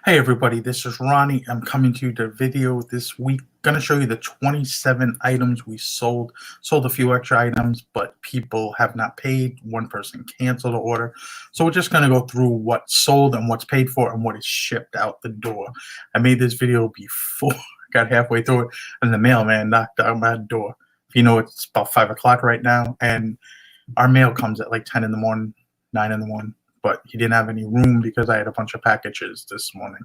Hey everybody, this is Ronnie. I'm coming to you the video this week. Gonna show you the 27 items we sold. Sold a few extra items, but people have not paid. One person canceled the order. So we're just gonna go through what's sold and what's paid for and what is shipped out the door. I made this video before I got halfway through it and the mailman knocked on my door. You know, it's about 5 o'clock right now, and our mail comes at like 10 in the morning, 9 in the morning. But he didn't have any room because I had a bunch of packages this morning.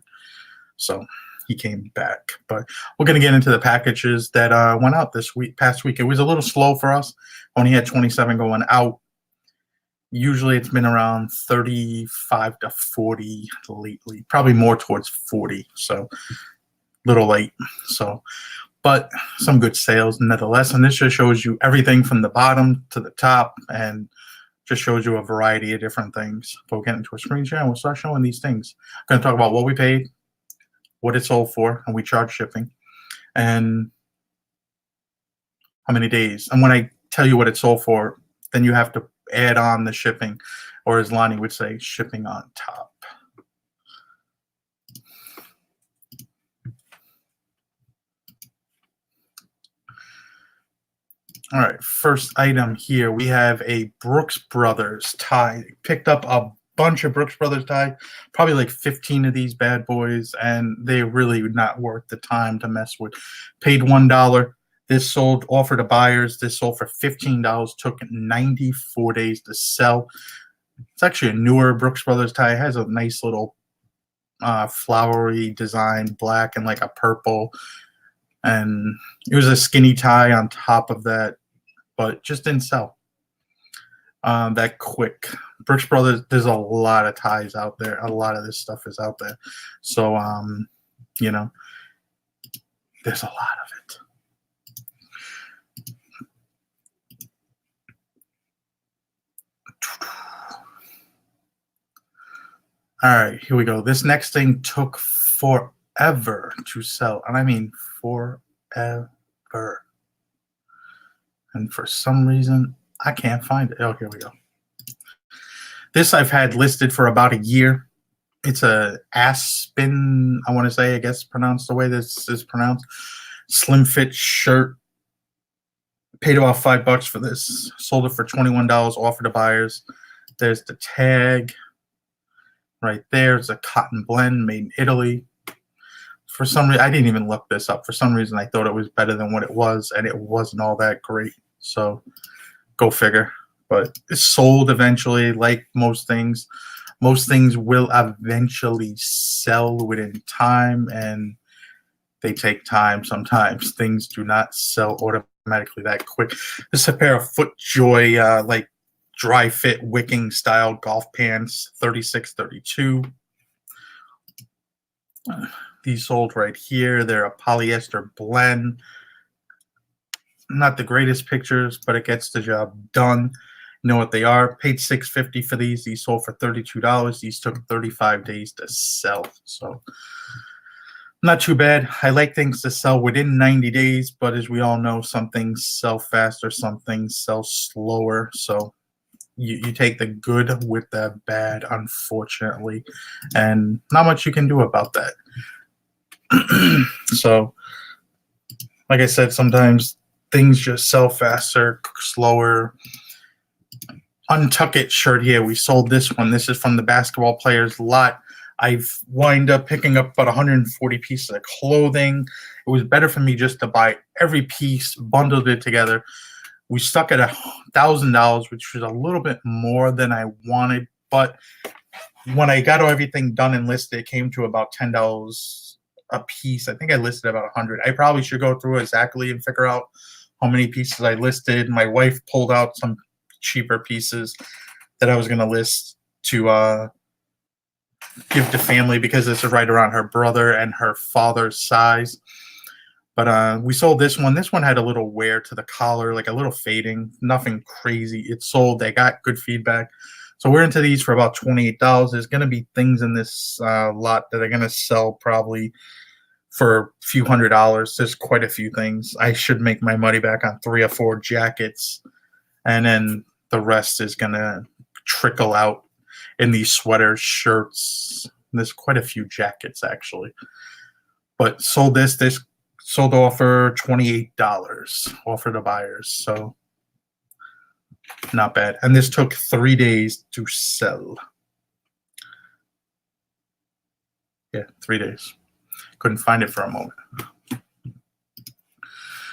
So he came back. But we're going to get into the packages that went out this past week. It was a little slow for us. Only had 27 going out. Usually it's been around 35 to 40 lately. Probably more towards 40. So a little late. But some good sales nonetheless. And this just shows you everything from the bottom to the top, and just shows you a variety of different things. So we'll get into a screen share and we'll start showing these things. I'm going to talk about what we paid, what it sold for, and we charge shipping, and how many days. And when I tell you what it sold for, then you have to add on the shipping, or as Lonnie would say, shipping on top. All right, first item here, we have a Brooks Brothers tie. Picked up a bunch of Brooks Brothers tie, probably like 15 of these bad boys, and they're really not worth the time to mess with. Paid $1. This sold, offered to buyers. This sold for $15, took 94 days to sell. It's actually a newer Brooks Brothers tie. It has a nice little flowery design, black and like a purple. And it was a skinny tie on top of that, but just didn't sell that quick. Brooks Brothers, there's a lot of ties out there. A lot of this stuff is out there. So, you know, there's a lot of it. All right, here we go. This next thing took forever to sell, and I mean forever. And for some reason, I can't find it. Oh, here we go. This I've had listed for about a year. It's a Aspen, I want to say, I guess pronounced the way this is pronounced. Slim fit shirt. Paid about $5 for this. Sold it for $21, offered to buyers. There's the tag right there. It's a cotton blend made in Italy. For some reason, I didn't even look this up. For some reason, I thought it was better than what it was, and it wasn't all that great. So, go figure. But it's sold eventually, like most things. Most things will eventually sell within time, and they take time sometimes. Things do not sell automatically that quick. This is a pair of FootJoy, like dry fit wicking style golf pants, 36-32. These sold right here. They're a polyester blend. Not the greatest pictures, but it gets the job done. You know what they are. Paid $6.50 for these. These sold for $32. These took 35 days to sell. So not too bad. I like things to sell within 90 days, but as we all know, some things sell faster, some things sell slower. So you take the good with the bad, unfortunately, and not much you can do about that. So, like I said, sometimes things just sell faster, slower. Untuck It shirt here. We sold this one. This is from the basketball players lot. I've wind up picking up about 140 pieces of clothing. It was better for me just to buy every piece, bundled it together. We stuck at $1,000, which was a little bit more than I wanted. But when I got everything done and listed, it came to about $10 a piece. I think I listed about 100. I probably should go through exactly and figure out how many pieces I listed. My wife pulled out some cheaper pieces that I was going to list to give to family because this is right around her brother and her father's size. But we sold this one. This one had a little wear to the collar, like a little fading. Nothing crazy. It sold. They got good feedback. So we're into these for about $28. There's going to be things in this lot that are going to sell probably for a few $100s. There's quite a few things. I should make my money back on 3 or 4 jackets. And then the rest is going to trickle out in these sweaters, shirts, There's quite a few jackets actually. But sold this. This sold off for $28 offer to buyers. So not bad. And this took 3 days to sell. Yeah, 3 days. Couldn't find it for a moment.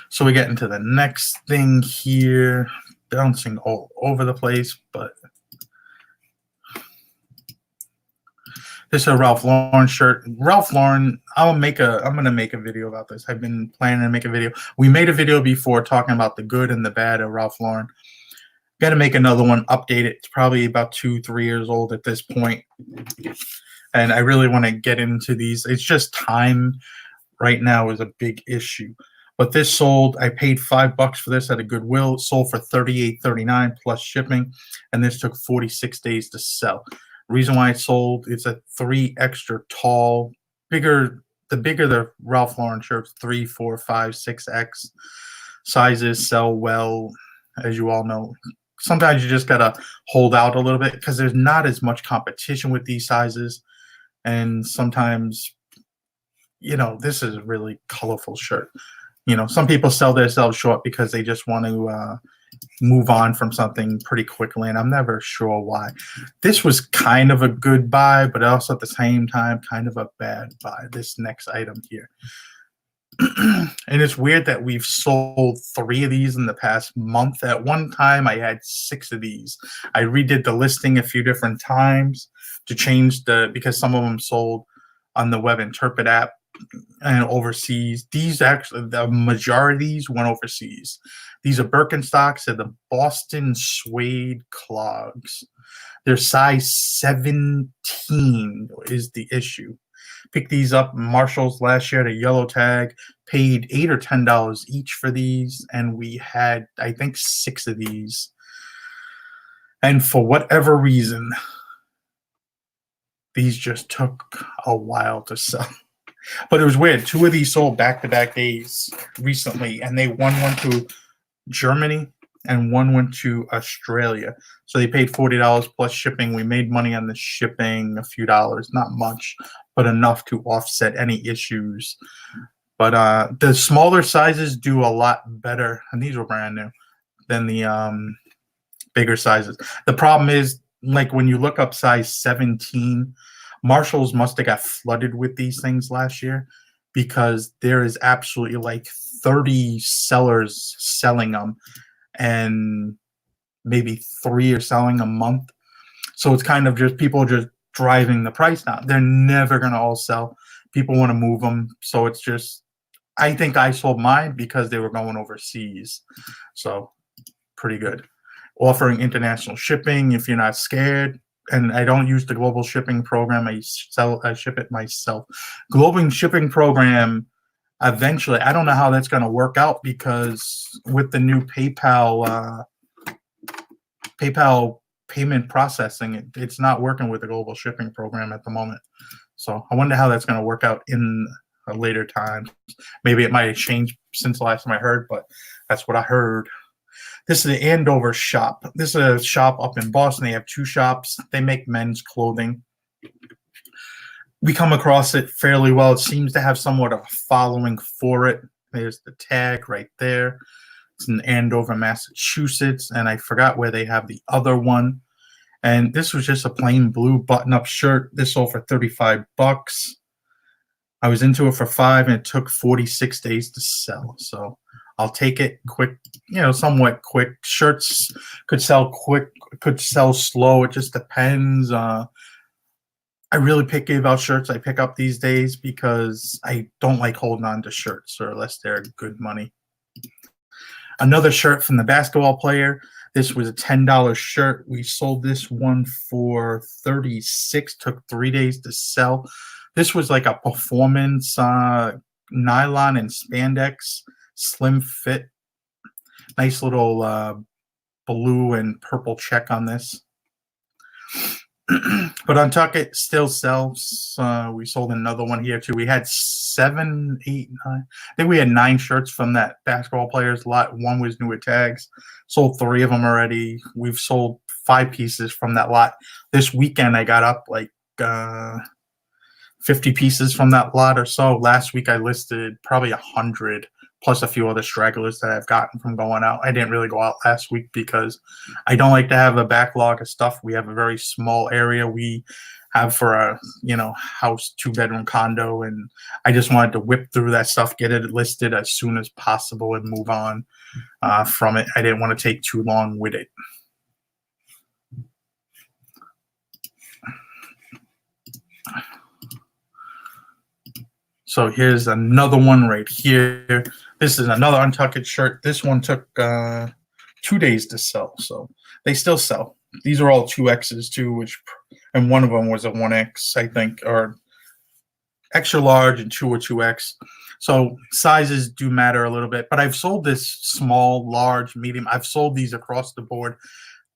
So we get into the next thing here. Bouncing all over the place, but this is a Ralph Lauren shirt. Ralph Lauren, I'm gonna make a video about this. I've been planning to make a video. We made a video before talking about the good and the bad of Ralph Lauren. Got to make another one, update it. It's probably about 2-3 years old at this point. And I really want to get into these. It's just time right now is a big issue. But this sold, I paid $5 for this at a Goodwill. It sold for $38.39 plus shipping, and this took 46 days to sell. Reason why it sold, it's a 3 extra tall, bigger. The bigger the Ralph Lauren shirts, 3, 4, 5, 6X sizes sell well, as you all know. Sometimes you just gotta hold out a little bit because there's not as much competition with these sizes, and sometimes, you know, this is a really colorful shirt. You know, some people sell themselves short because they just want to move on from something pretty quickly, and I'm never sure why. This was kind of a good buy, but also at the same time, kind of a bad buy, this next item here. And it's weird that we've sold 3 of these in the past month. At one time, I had 6 of these. I redid the listing a few different times to change because some of them sold on the Web Interpret app and overseas. These actually, the majority of these went overseas. These are Birkenstocks. They're the Boston suede clogs. They're size 17 is the issue. Picked these up Marshalls last year at a yellow tag. Paid $8 or $10 each for these, and we had, I think, 6 of these. And for whatever reason, these just took a while to sell. But it was weird. 2 of these sold back-to-back days recently, and one went to Germany and one went to Australia. So they paid $40 plus shipping. We made money on the shipping, a few dollars, not much, but enough to offset any issues. But the smaller sizes do a lot better, and these were brand new, than the bigger sizes. The problem is, like when you look up size 17, Marshalls must have got flooded with these things last year because there is absolutely like 30 sellers selling them, and maybe 3 are selling a month. So it's kind of just people just driving the price down. They're never going to all sell. People want to move them. So it's just, I think I sold mine because they were going overseas. So pretty good. Offering international shipping if you're not scared. And I don't use the global shipping program. I ship it myself. Global shipping program, eventually, I don't know how that's going to work out because with the new PayPal payment processing, it's not working with the global shipping program at the moment. So I wonder how that's going to work out in a later time. Maybe it might have changed since the last time I heard, but that's what I heard. This is the Andover shop. This is a shop up in Boston. They have 2 shops. They make men's clothing. We come across it fairly well. It seems to have somewhat of a following for it. There's the tag right there. It's in Andover, Massachusetts, and I forgot where they have the other one. And this was just a plain blue button-up shirt. This sold for $35. I was into it for $5, and it took 46 days to sell. So I'll take it quick, somewhat quick. Shirts could sell quick, could sell slow. It just depends. I really picky about shirts I pick up these days because I don't like holding on to shirts unless they're good money. Another shirt from the basketball player. This was a $10 shirt. We sold this one for $36. Took 3 days to sell. This was like a performance nylon and spandex slim fit. Nice little blue and purple check on this. But Untuckit still sells. We sold another one here too. We had 7, 8, 9. I think we had 9 shirts from that basketball players lot. One was new with tags. Sold 3 of them already. We've sold 5 pieces from that lot. This weekend I got up like 50 pieces from that lot or so. Last week I listed probably 100 plus a few other stragglers that I've gotten from going out. I didn't really go out last week because I don't like to have a backlog of stuff. We have a very small area we have for a house, 2-bedroom condo, and I just wanted to whip through that stuff, get it listed as soon as possible, and move on from it. I didn't want to take too long with it. So here's another one right here. This is another Untucked shirt. This one took 2 days to sell, so they still sell. These are all 2Xs too, and one of them was a 1X, I think, or extra large, and 2 or 2X. So sizes do matter a little bit, but I've sold this small, large, medium. I've sold these across the board.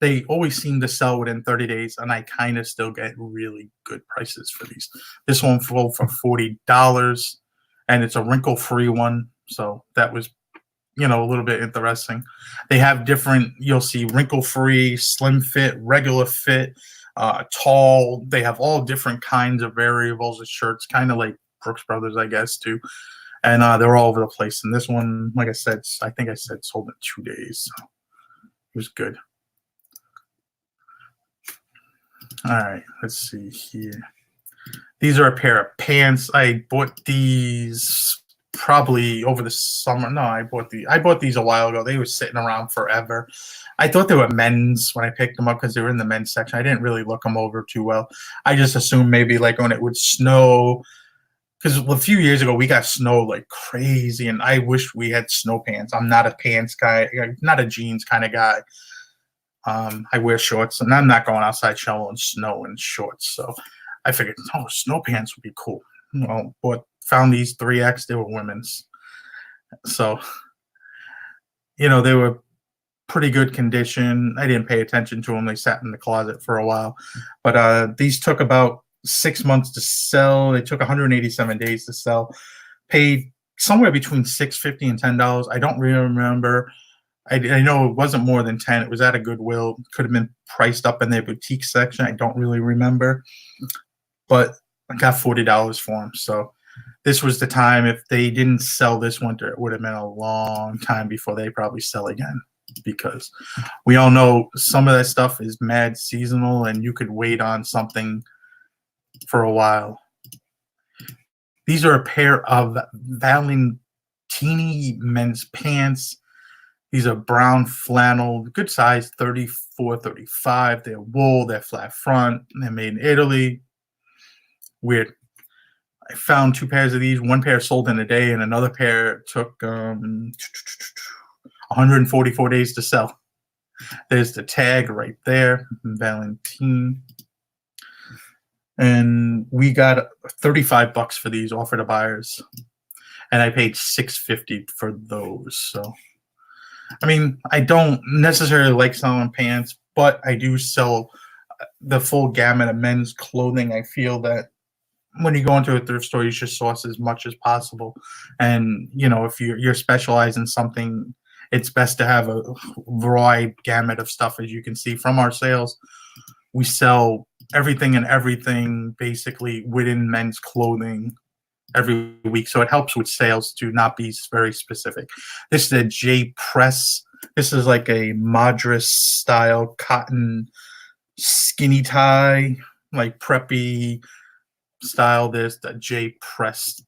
They always seem to sell within 30 days, and I kind of still get really good prices for these. This one sold for $40, and it's a wrinkle-free one, so that was, a little bit interesting. They have different, you'll see wrinkle-free, slim fit, regular fit, tall. They have all different kinds of variables of shirts, kind of like Brooks Brothers, I guess, too. And they're all over the place. And this one, like I said, I think I said sold in 2 days. So it was good. All right, let's see here. These are a pair of pants. I bought these probably over the summer. No, I bought these a while ago. They were sitting around forever. I thought they were men's when I picked them up because they were in the men's section. I didn't really look them over too well. I just assumed maybe like when it would snow, because a few years ago we got snow like crazy, and I wish we had snow pants. I'm not a pants guy, not a jeans kind of guy. I wear shorts, and I'm not going outside shoveling snow in shorts. So I figured, snow pants would be cool. Well, but found these 3X. They were women's. So, they were pretty good condition. I didn't pay attention to them. They sat in the closet for a while. But these took about 6 months to sell. They took 187 days to sell. Paid somewhere between $6.50 and $10. I don't really remember. I know it wasn't more than 10. It was at a Goodwill. Could have been priced up in their boutique section. I don't really remember. But I got $40 for them. So this was the time. If they didn't sell this winter, it would have been a long time before they probably sell again. Because we all know some of that stuff is mad seasonal, and you could wait on something for a while. These are a pair of Valentini men's pants. These are brown flannel, good size, 34, 35. They're wool, they're flat front, they're made in Italy. Weird. I found 2 pairs of these. One pair sold in a day, and another pair took 144 days to sell. There's the tag right there, Valentine. And we got $35 for these offered to buyers, and I paid $6.50 for those. So I mean, I don't necessarily like selling pants, but I do sell the full gamut of men's clothing. I feel that when you go into a thrift store, you should source as much as possible. And, if you're specialized in something, it's best to have a wide gamut of stuff. As you can see from our sales, we sell everything and everything basically within men's clothing every week, so it helps with sales to not be very specific. This is a J Press. This is like a Madras style cotton skinny tie, like preppy style. This the J Press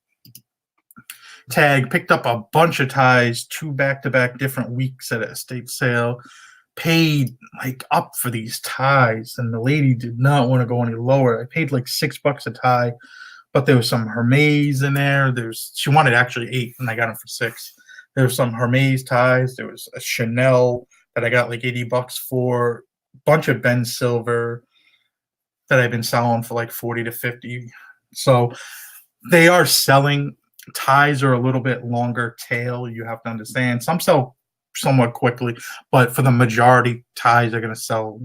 tag. Picked up a bunch of ties, 2 back-to-back different weeks at a estate sale. Paid like up for these ties, and the lady did not want to go any lower. I paid like $6 a tie. But there was some Hermes in there. She wanted actually 8, and I got them for 6. There was some Hermes ties. There was a Chanel that I got like $80 for. A bunch of Ben Silver that I've been selling for like 40 to 50. So they are selling. Ties are a little bit longer tail. You have to understand. Some sell somewhat quickly, but for the majority, ties are going to sell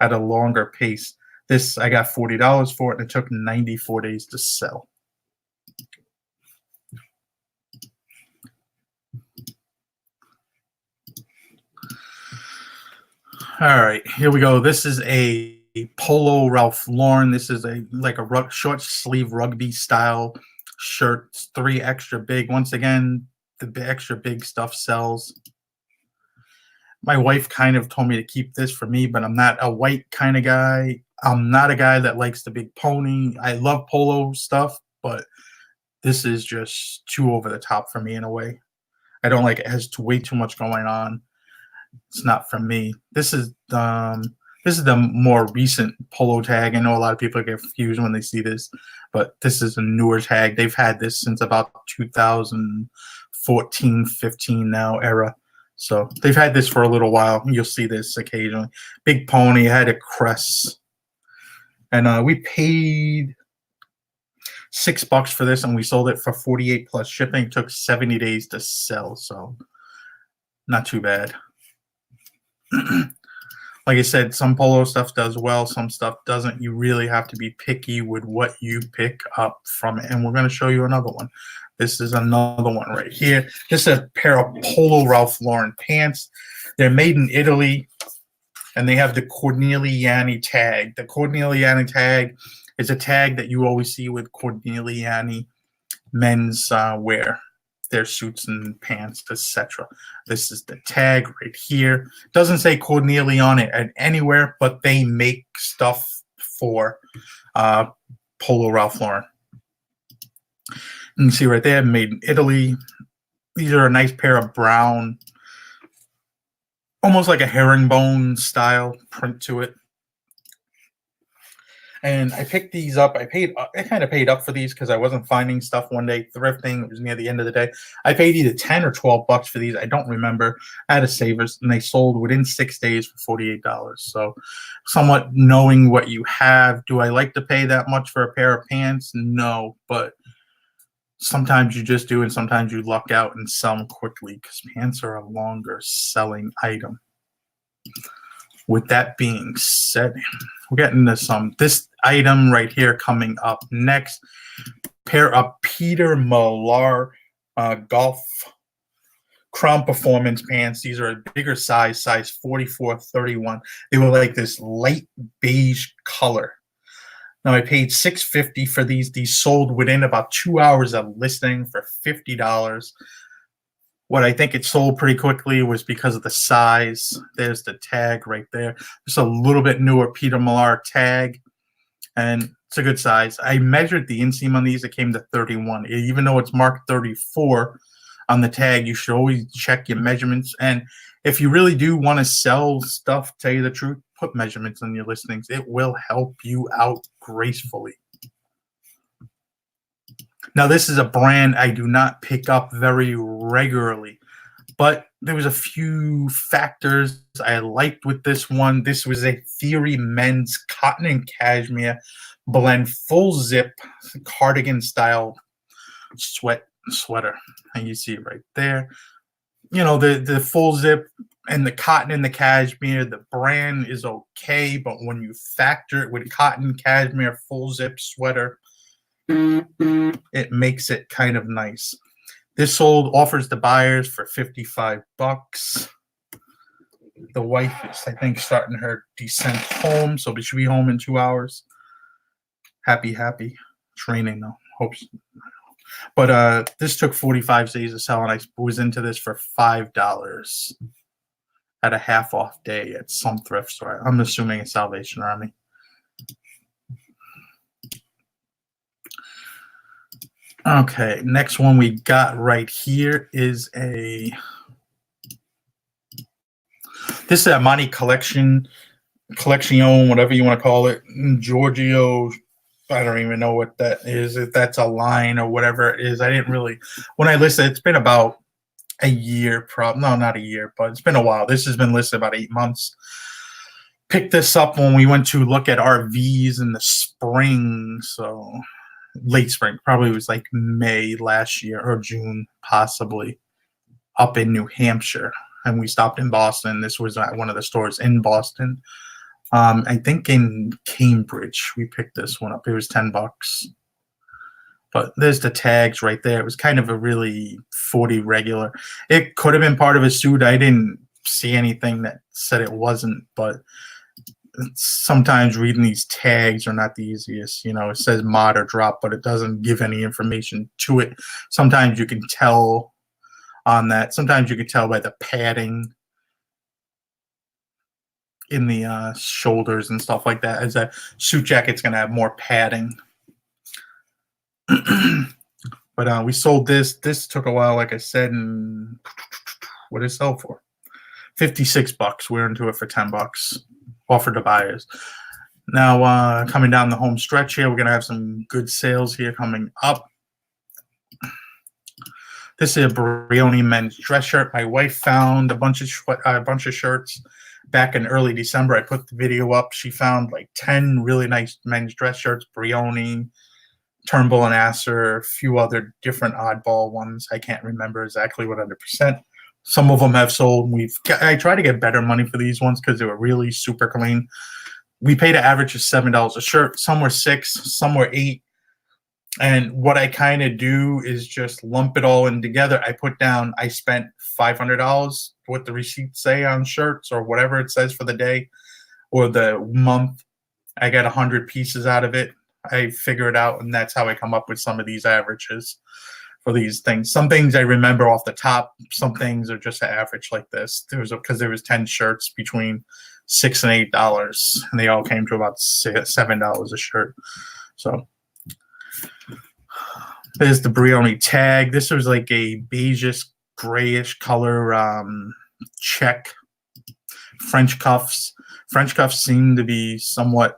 at a longer pace. This, I got $40 for it, and it took 94 days to sell. All right, here we go. This is a Polo Ralph Lauren. This is a short sleeve rugby style shirt. It's 3 extra big. Once again, the extra big stuff sells. My wife kind of told me to keep this for me, but I'm not a white kind of guy. I'm not a guy that likes the big pony. I love polo stuff, but this is just too over the top for me in a way. I don't like it. It has way too much going on. It's not for me. This is the more recent polo tag. I know a lot of people get confused when they see this, but this is a newer tag. They've had this since about 2014, 15 now era. So they've had this for a little while. You'll see this occasionally. Big pony, had a crest. And we paid $6 for this, and we sold it for 48 plus shipping. It took 70 days to sell, so not too bad. Like I said, some polo stuff does well, some stuff doesn't. You really have to be picky with what you pick up from it. And we're going to show you another one. This is another one right here. This is a pair of Polo Ralph Lauren pants. They're made in Italy, and they have the Corneliani tag. The Corneliani tag is a tag that you always see with Corneliani men's wear, their suits and pants, etc. This is the tag right here. Doesn't say Corneli on it anywhere, but they make stuff for Polo Ralph Lauren. You can see right there, made in Italy. These are a nice pair of brown, almost like a herringbone style print to it. And I picked these up. I kind of paid up for these because I wasn't finding stuff one day thrifting. It was near the end of the day. I paid either 10 or 12 bucks for these. I don't remember. I had a Savers, and they sold within 6 days for $48. So somewhat knowing what you have. Do I like to pay that much for a pair of pants? No, but sometimes you just do, and sometimes you luck out and sell them quickly because pants are a longer selling item. With that being said, we're getting to this item right here coming up next. Pair of Peter Millar golf Crump performance pants. These are a bigger size 44-31. They were like this light beige color. Now I paid $6.50 for these. These sold within about 2 hours of listing for $50. What I think it sold pretty quickly was because of the size. There's the tag right there. Just a little bit newer Peter Millar tag, and it's a good size. I measured the inseam on these. It came to 31. Even though it's marked 34 on the tag, you should always check your measurements. And if you really do want to sell stuff, tell you the truth, put measurements on your listings. It will help you out gracefully. Now, this is a brand I do not pick up very regularly, but there was a few factors I liked with this one. This was a Theory men's cotton and cashmere blend, full zip cardigan style sweater. And you see it right there. You know, the full zip and the cotton and the cashmere, the brand is okay, but when you factor it with cotton, cashmere, full zip sweater, it makes it kind of nice. This offers the buyers for $55. The wife is, I think, starting her descent home, so she should be home in 2 hours. Happy training though. Hope so. But this took 45 days to sell, and I was into this for $5 at a half off day at some thrift store. I'm assuming it's Salvation Army. Okay, next one we got right here is this is a Monty collection, whatever you want to call it, Giorgio. I don't even know what that is, if that's a line or whatever it is. I didn't really, when I listed, it's been about a year, no, not a year, but it's been a while. This has been listed about 8 months. Picked this up when we went to look at RVs in the spring, so late spring, probably was like May last year or June, possibly, up in New Hampshire. And we stopped in Boston. This was at one of the stores in Boston. I think in Cambridge, we picked this one up. It was $10. But there's the tags right there. It was kind of a really 40 regular. It could have been part of a suit. I didn't see anything that said it wasn't, but sometimes reading these tags are not the easiest. You know, it says mod or drop, but it doesn't give any information to it. Sometimes you can tell on that. Sometimes you can tell by the padding in the shoulders and stuff like that, as a suit jacket's going to have more padding. But we sold this. This took a while, like I said, and what did it sell for? $56. We're into it for $10. Offered to buyers. Now, coming down the home stretch here, we're going to have some good sales here coming up. This is a Brioni men's dress shirt. My wife found a bunch of shirts back in early December. I put the video up. She found like 10 really nice men's dress shirts, Brioni, Turnbull and Asser, a few other different oddball ones. I can't remember exactly 100%. Some of them have sold. I try to get better money for these ones because they were really super clean. We paid an average of $7 a shirt. Some were $6, some were $8. And what I kind of do is just lump it all in together. I put down, I spent $500, what the receipts say on shirts or whatever it says for the day or the month. I got 100 pieces out of it. I figure it out, and that's how I come up with some of these averages for these things. Some things I remember off the top. Some things are just an average like this. Because there was 10 shirts between $6 and $8, and they all came to about $7 a shirt. So there's the Brioni tag. This was like a beigeish, grayish color check. French cuffs. French cuffs seem to be somewhat.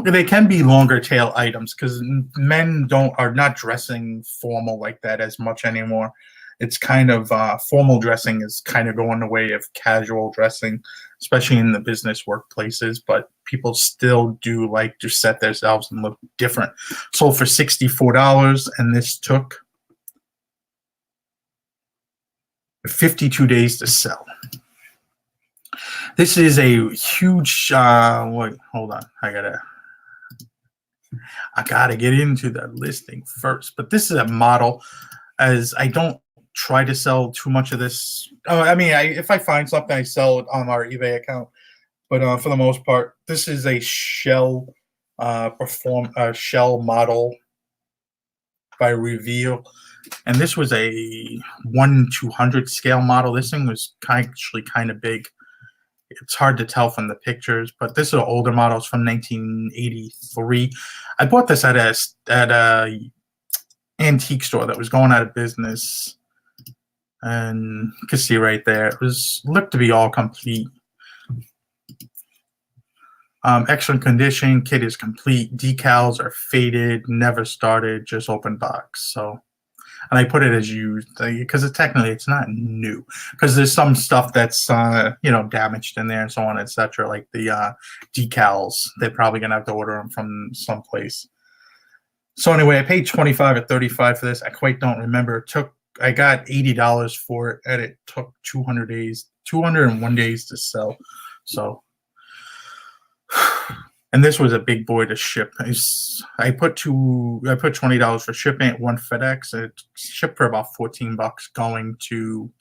They can be longer tail items because men are not dressing formal like that as much anymore. It's kind of formal dressing is kind of going the way of casual dressing, especially in the business workplaces. But people still do like to set themselves and look different. Sold for $64, and this took 52 days to sell. This is a huge. Wait, hold on. I gotta get into the listing first. But this is a model, as I don't try to sell too much of this. I mean, if I find something, I sell it on our eBay account. But for the most part, this is a shell shell model by Reveal, and this was a 1/200 scale model. This thing was actually kind of big. It's hard to tell from the pictures, but this is an older model. It's from 1983. I bought this at a antique store that was going out of business, and you can see right there, it looked to be all complete. Excellent condition. Kit is complete. Decals are faded, never started, just open box. So. And I put it as used because technically it's not new, because there's some stuff that's damaged in there and so on, etc. Like the decals, they're probably gonna have to order them from someplace. So anyway, I paid $25 or $35 for this. I quite don't remember. I got $80 for it, and it took 201 days to sell. So. And this was a big boy to ship. I put $20 for shipping at one FedEx. It shipped for about $14 going to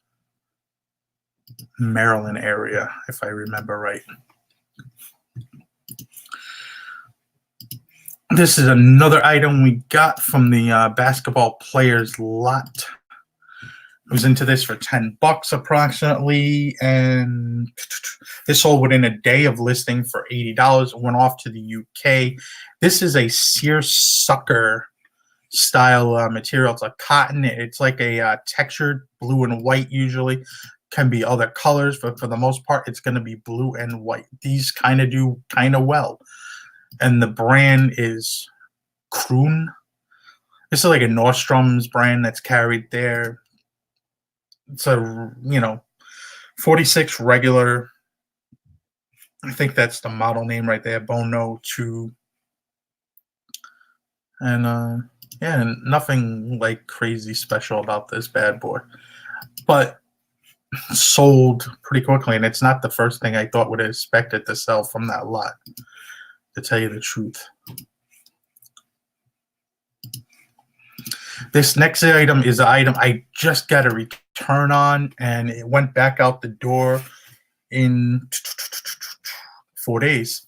Maryland area, if I remember right. This is another item we got from the basketball players lot. I was into this for $10 approximately, and this sold within a day of listing for $80. It went off to the UK. This is a seersucker style material. It's a cotton. It's like a textured blue and white usually. Can be other colors, but for the most part, it's going to be blue and white. These kind of do kind of well. And the brand is Kroon. This is like a Nordstrom's brand that's carried there. It's a 46 regular. I think that's the model name right there, Bono 2. And yeah, nothing like crazy special about this bad boy, but sold pretty quickly. And it's not the first thing I thought would have expected to sell from that lot, to tell you the truth. This next item is an item I just got a return on, and it went back out the door in 4 days.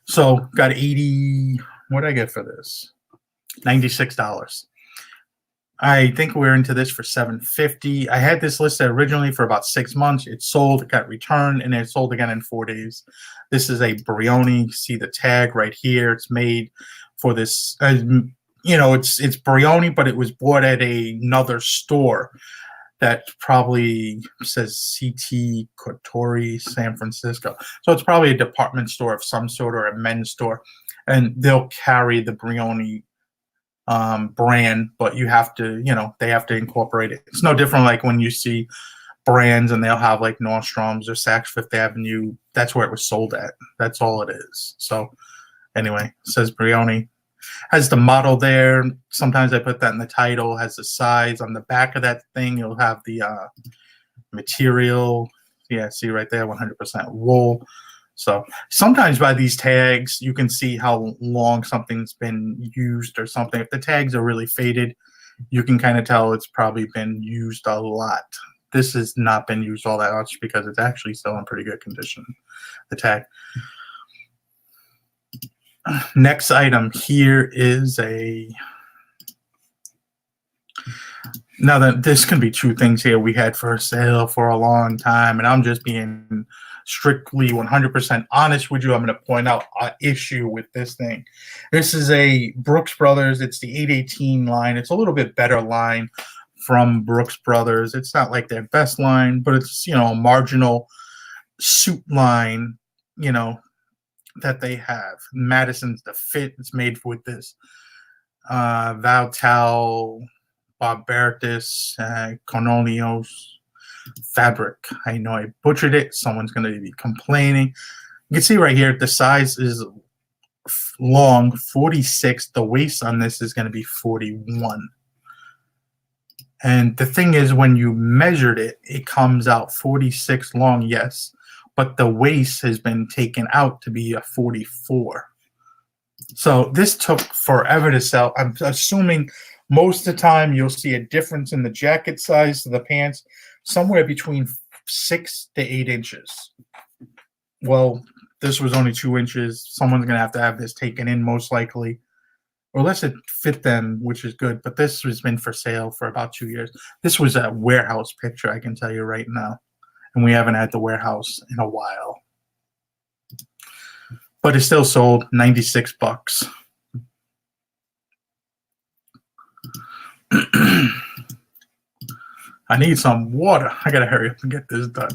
So got 80. What did I get for this? $96. I think we're into this for $750. I had this listed originally for about 6 months. It sold, it got returned, and it sold again in 4 days. This is a Brioni. See the tag right here. It's made for this. It's Brioni, but it was bought at another store that probably says CT Couture, San Francisco. So it's probably a department store of some sort or a men's store, and they'll carry the Brioni brand, but you have to, they have to incorporate it. It's no different like when you see brands and they'll have like Nordstrom's or Saks Fifth Avenue. That's where it was sold at. That's all it is. So anyway, it says Brioni. Has the model there. Sometimes I put that in the title. Has the size on the back of that thing. You'll have the material. Yeah, see right there, 100% wool. So sometimes by these tags, you can see how long something's been used or something. If the tags are really faded, you can kind of tell it's probably been used a lot. This has not been used all that much because it's actually still in pretty good condition, the tag. Next item here is now that this can be two things here we had for sale for a long time, and I'm just being strictly 100% honest with you. I'm going to point out an issue with this thing. This is a Brooks Brothers. It's the 818 line. It's a little bit better line from Brooks Brothers. It's not like their best line, but it's, a marginal suit line, that they have. Madison's the fit. It's made with this Valtal Barberitis Cornelius fabric. I know I butchered it. Someone's going to be complaining. You can see right here, the size is long, 46. The waist on this is going to be 41. And the thing is, when you measured it, it comes out 46 long, yes, but the waist has been taken out to be a 44. So this took forever to sell. I'm assuming most of the time you'll see a difference in the jacket size to the pants, somewhere between 6 to 8 inches. Well, this was only 2 inches. Someone's going to have this taken in most likely. Or unless it fit them, which is good. But this has been for sale for about 2 years. This was a warehouse picture, I can tell you right now. And we haven't had the warehouse in a while. But it still sold $96. I need some water. I gotta hurry up and get this done.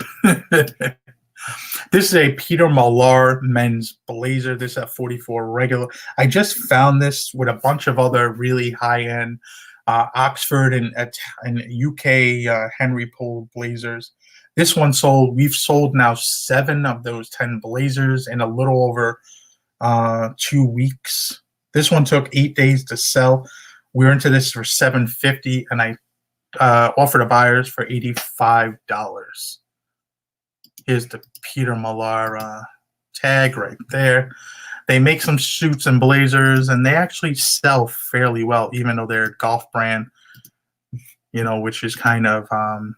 This is a Peter Millar men's blazer. This is a 44 regular. I just found this with a bunch of other really high-end Oxford and UK Henry Pole blazers. This one sold. We've sold now 7 of those 10 blazers in a little over 2 weeks. This one took 8 days to sell. We were into this for $750, and I offered to buyers for $85. Here's the Peter Millar tag right there. They make some suits and blazers, and they actually sell fairly well, even though they're a golf brand, which is kind of a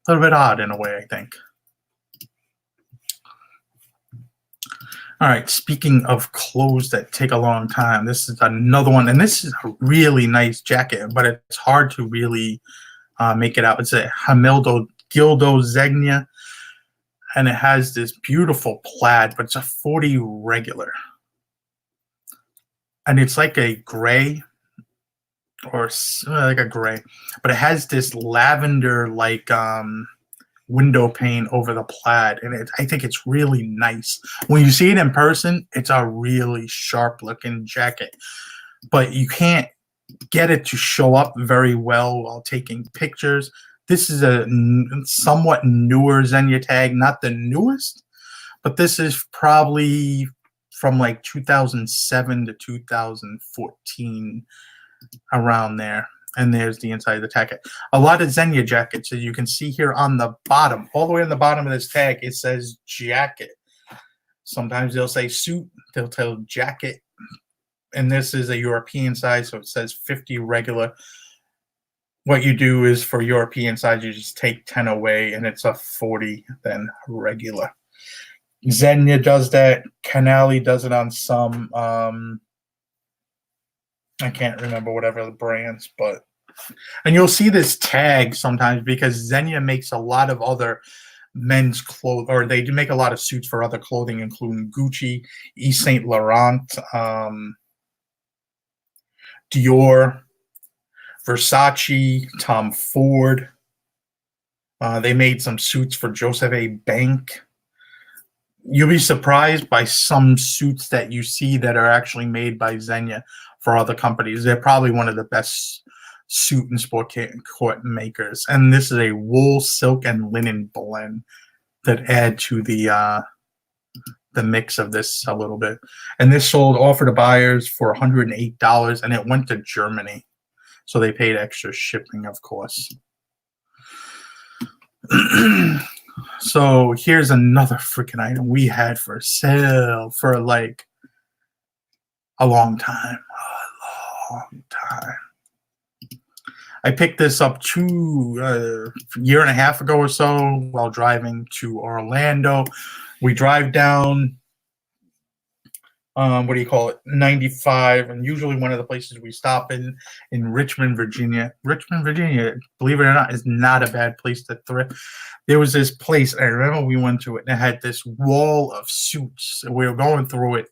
little bit odd in a way, I think. All right, speaking of clothes that take a long time, this is another one, and this is a really nice jacket, but it's hard to really make it out. It's a Hamildo Gildo Zegna, and it has this beautiful plaid, but it's a 40 regular. And it's like a gray, or like a gray, but it has this lavender like window pane over the plaid, and I think it's really nice. When you see it in person, it's a really sharp looking jacket, but you can't get it to show up very well while taking pictures. This is a somewhat newer Zegna tag, not the newest, but this is probably from like 2007 to 2014, around there. And there's the inside of the jacket. A lot of Zegna jackets, as you can see here on the bottom, all the way on the bottom of this tag, it says jacket. Sometimes they'll say suit, they'll tell jacket. And this is a European size, so it says 50 regular. What you do is for European size, you just take 10 away, and it's a 40 then regular. Xenia does that. Canali does it on some. I can't remember whatever the brands, but and you'll see this tag sometimes because Xenia makes a lot of other men's clothes, or they do make a lot of suits for other clothing, including Gucci, Yves Saint Laurent, Dior, Versace, Tom Ford. They made some suits for Joseph A. Bank. You'll be surprised by some suits that you see that are actually made by Xenia for other companies. They're probably one of the best suit and sport court makers. And this is a wool, silk, and linen blend that add to the mix of this a little bit. And this sold offered to buyers for $108, and it went to Germany. So they paid extra shipping, of course. So here's another freaking item we had for sale for like a long time. I picked this up a year and a half ago or so while driving to Orlando. We drive down, 95, and usually one of the places we stop in Richmond, Virginia. Richmond, Virginia, believe it or not, is not a bad place to thrift. There was this place, I remember we went to it, and it had this wall of suits. We were going through it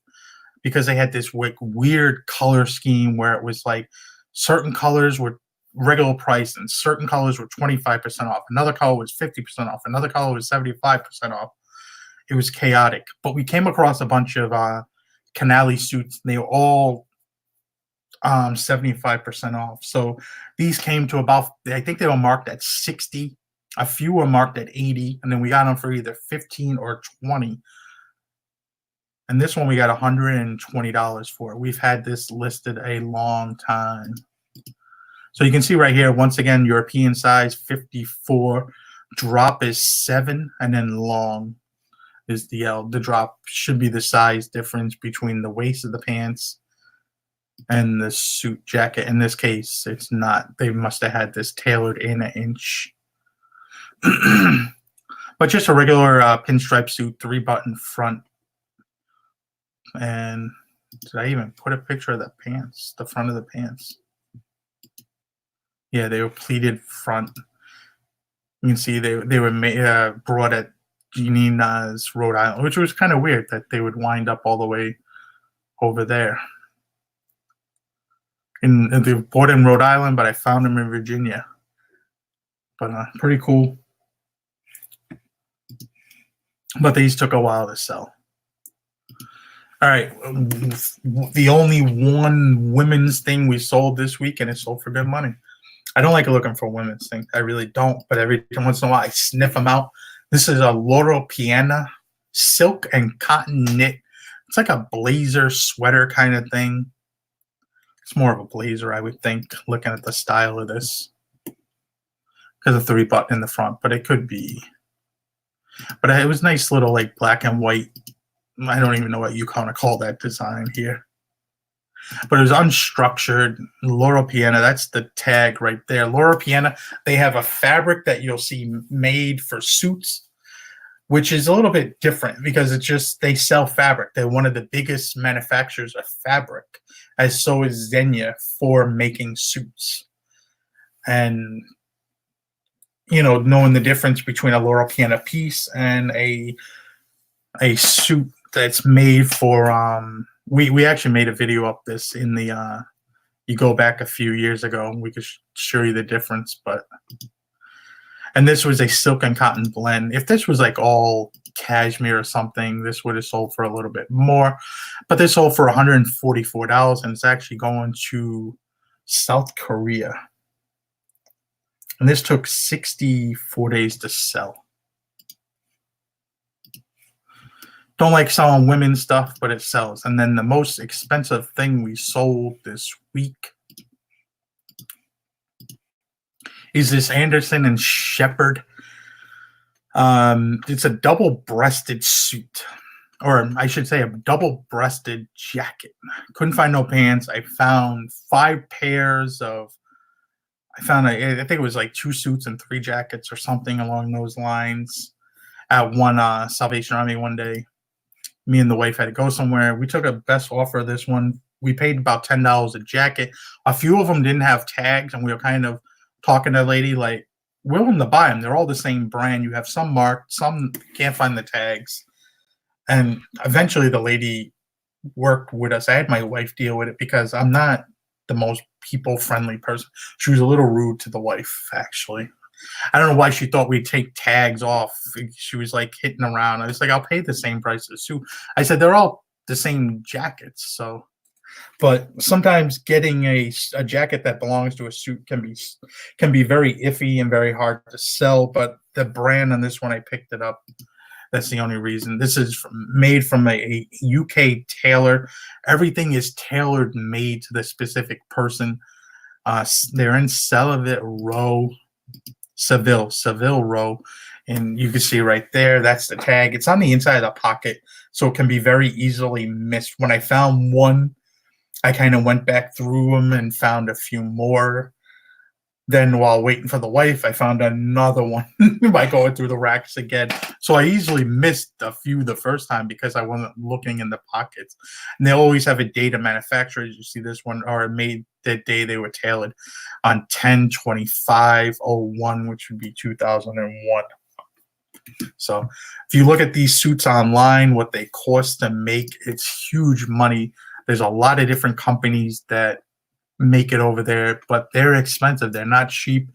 because they had this weird color scheme where it was like certain colors were regular price and certain colors were 25% off. Another color was 50% off. Another color was 75% off. It was chaotic. But we came across a bunch of Canali suits. They were all 75% off. So these came to about, I think they were marked at 60. A few were marked at 80, and then we got them for either 15 or 20. And this one we got $120 for. We've had this listed a long time. So you can see right here, once again, European size 54. Drop is 7, and then long is the L. The drop should be the size difference between the waist of the pants and the suit jacket. In this case, it's not. They must have had this tailored in an inch. But just a regular pinstripe suit, 3-button front. And did I even put a picture of the pants, the front of the pants? Yeah, they were pleated front. You can see they were brought at Genina's, Rhode Island, which was kind of weird that they would wind up all the way over there. And they were bought in Rhode Island, but I found them in Virginia. But pretty cool. But these took a while to sell. All right, the only one women's thing we sold this week, and it sold for good money. I don't like looking for women's things. I really don't, but every once in a while I sniff them out. This is a Loro Piana silk and cotton knit. It's like a blazer sweater kind of thing. It's more of a blazer, I would think, looking at the style of this. Because of 3-button in the front, but it could be. But it was nice little like black and white. I don't even know what you kind of call that design here. But it was unstructured. Loro Piana, that's the tag right there. Loro Piana, they have a fabric that you'll see made for suits, which is a little bit different because it's just they sell fabric. They're one of the biggest manufacturers of fabric, as so is Xenia for making suits. And you know, knowing the difference between a Loro Piana piece and a suit that's made for we actually made a video of this in the you go back a few years ago and we could show you the difference. But and this was a silk and cotton blend. If this was like all cashmere or something, this would have sold for a little bit more, but this sold for $144, and it's actually going to South Korea. And this took 64 days to sell. Don't like selling women's stuff, but it sells. And then the most expensive thing we sold this week is this Anderson and Shepherd. It's a double-breasted suit, or I should say a double-breasted jacket. Couldn't find no pants. I found 5 pairs of I think it was like 2 suits and 3 jackets or something along those lines at one Salvation Army one day. Me and the wife had to go somewhere. We took a best offer of this one. We paid about $10 a jacket. A few of them didn't have tags, and we were kind of talking to the lady like, willing to buy them. They're all the same brand. You have some marked, some can't find the tags. And eventually the lady worked with us. I had my wife deal with it because I'm not the most people friendly person. She was a little rude to the wife, actually. I don't know why she thought we'd take tags off. She was like hitting around. I was like, I'll pay the same price as suit. I said, they're all the same jackets. So, but sometimes getting a jacket that belongs to a suit can be very iffy and very hard to sell. But the brand on this one, I picked it up. That's the only reason. This is made from a UK tailor. Everything is tailored made to the specific person. They're in Seville Row. And you can see right there, that's the tag. It's on the inside of the pocket, so it can be very easily missed. When I found one, I kind of went back through them and found a few more. Then while waiting for the wife, I found another one by going through the racks again. So I easily missed a few the first time because I wasn't looking in the pockets. And they always have a date of manufacture. You see this one, or made the day they were tailored on 10/25/01, which would be 2001. So if you look at these suits online, what they cost to make, it's huge money. There's a lot of different companies that make it over there, but they're expensive. They're not cheap.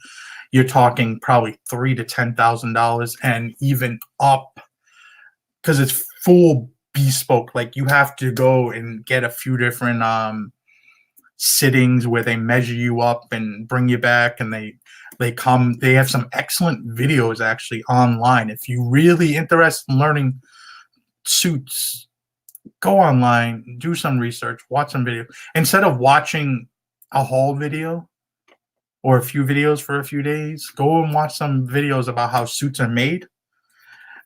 You're talking probably $3,000 to $10,000 and even up, because it's full bespoke. Like you have to go and get a few different sittings where they measure you up and bring you back, and they have some excellent videos actually online. If you're really interested in learning suits, go online, do some research, watch some video instead of watching a haul video or a few videos for a few days. Go and watch some videos about how suits are made.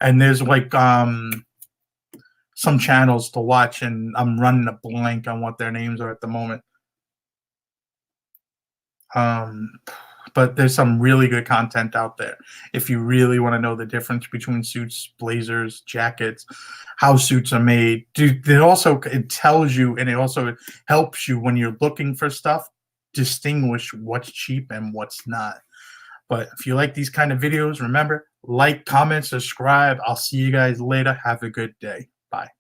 And there's like some channels to watch, and I'm running a blank on what their names are at the moment. But there's some really good content out there if you really want to know the difference between suits, blazers, jackets, how suits are made. It tells you, and it also helps you when you're looking for stuff, distinguish what's cheap and what's not. But if you like these kind of videos, remember, like, comment, subscribe. I'll see you guys later. Have a good day. Bye.